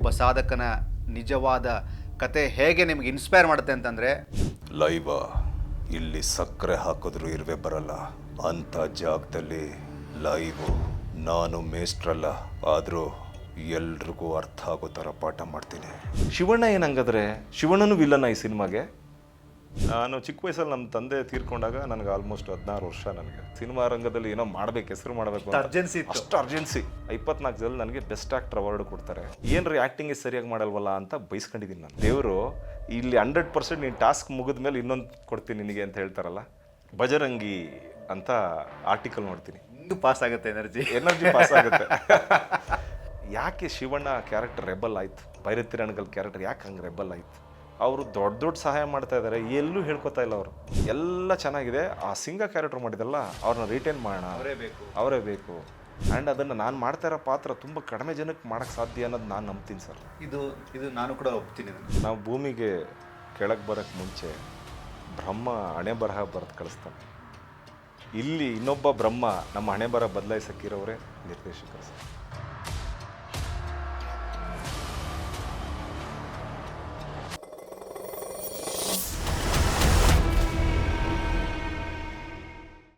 ಒಬ್ಬ ಸಾಧಕನ ನಿಜವಾದ ಕತೆ ಹೇಗೆ ನಿಮ್ಗೆ ಇನ್ಸ್ಪೈರ್ ಮಾಡುತ್ತೆ ಅಂತಂದರೆ, ಲೈವ ಇಲ್ಲಿ ಸಕ್ಕರೆ ಹಾಕಿದ್ರು ಇರುವೆ ಬರಲ್ಲ ಅಂಥ ಜಾಗದಲ್ಲಿ ಲೈವು ನಾನು ಮೇಸ್ಟ್ರಲ್ಲ, ಆದರೂ ಎಲ್ರಿಗೂ ಅರ್ಥ ಆಗೋ ಥರ ಪಾಠ ಮಾಡ್ತೀನಿ. ಶಿವಣ್ಣ ಏನಂಗಾದ್ರೆ ಶಿವಣ್ಣನು ವಿಲ್ಲನ ಈ ಸಿನಿಮಾಗೆ. ನಾನು ಚಿಕ್ಕ ವಯಸ್ಸಲ್ಲಿ ನಮ್ಮ ತಂದೆ ತೀರ್ಕೊಂಡಾಗ ನನಗೆ ಆಲ್ಮೋಸ್ಟ್ 16 ವರ್ಷ. ನನಗೆ ಸಿನಿಮಾ ರಂಗದಲ್ಲಿ ಏನೋ ಮಾಡ್ಬೇಕು, ಹೆಸರು ಮಾಡಬೇಕು ಅರ್ಜೆನ್ಸಿ ಇತ್ತು. ಅಷ್ಟು ಅರ್ಜೆನ್ಸಿ. 24 ಜನ ನನಗೆ ಬೆಸ್ಟ್ ಆಕ್ಟರ್ ಅವಾರ್ಡ್ ಕೊಡ್ತಾರೆ. ಏನ್ರಿ ಆ್ಯಕ್ಟಿಂಗ್ ಸರಿಯಾಗಿ ಮಾಡಲ್ವಲ್ಲ ಅಂತ ಬೈಸ್ಕೊಂಡಿದ್ದೀನಿ ನಾನು. ದೇವರು ಇಲ್ಲಿ 100% ನೀನು ಟಾಸ್ಕ್ ಮುಗಿದ ಮೇಲೆ ಇನ್ನೊಂದು ಕೊಡ್ತೀನಿ ನಿನಗೆ ಅಂತ ಹೇಳ್ತಾರಲ್ಲ, ಬಜರಂಗಿ ಅಂತ ಆರ್ಟಿಕಲ್ ನೋಡ್ತೀನಿ. ಹಿಂಗೆ ಪಾಸ್ ಆಗುತ್ತೆ ಎನರ್ಜಿ ಪಾಸ್ ಆಗುತ್ತೆ. ಯಾಕೆ ಶಿವಣ್ಣ ಕ್ಯಾರೆಕ್ಟರ್ ರೆಬಲ್ ಆಯ್ತು, ಭೈರತಿ ರಣಗಲ್ ಕ್ಯಾರೆಕ್ಟರ್ ಯಾಕೆ ಹಂಗೆ ರೆಬಲ್ ಆಯ್ತು? ಅವರು ದೊಡ್ಡ ದೊಡ್ಡ ಸಹಾಯ ಮಾಡ್ತಾ ಇದ್ದಾರೆ, ಎಲ್ಲೂ ಹೇಳ್ಕೊತಾ ಇಲ್ಲ ಅವರು. ಎಲ್ಲ ಚೆನ್ನಾಗಿದೆ. ಆ ಸಿಂಗ ಕ್ಯಾರೆಕ್ಟರ್ ಮಾಡಿದಲ್ಲ, ಅವ್ರನ್ನ ರಿಟೈನ್ ಮಾಡೋಣ, ಅವರೇ ಬೇಕು. ಆ್ಯಂಡ್ ಅದನ್ನು ನಾನು ಮಾಡ್ತಾ ಇರೋ ಪಾತ್ರ ತುಂಬ ಕಡಿಮೆ ಜನಕ್ಕೆ ಮಾಡೋಕ್ಕೆ ಸಾಧ್ಯ ಅನ್ನೋದು ನಾನು ನಂಬ್ತೀನಿ ಸರ್. ಇದು ನಾನು ಕೂಡ ಒಪ್ತೀನಿ. ನಾವು ಭೂಮಿಗೆ ಕೆಳಗೆ ಬರೋಕ್ಕೆ ಮುಂಚೆ ಬ್ರಹ್ಮ ಹಣೆ ಬರಹ ಬರೆದು ಕಳಿಸ್ತಾನೆ. ಇಲ್ಲಿ ಇನ್ನೊಬ್ಬ ಬ್ರಹ್ಮ ನಮ್ಮ ಹಣೆ ಬರಹ ಬದಲಾಯಿಸಕ್ಕಿರೋರೇ ನಿರ್ದೇಶಕರು ಸರ್.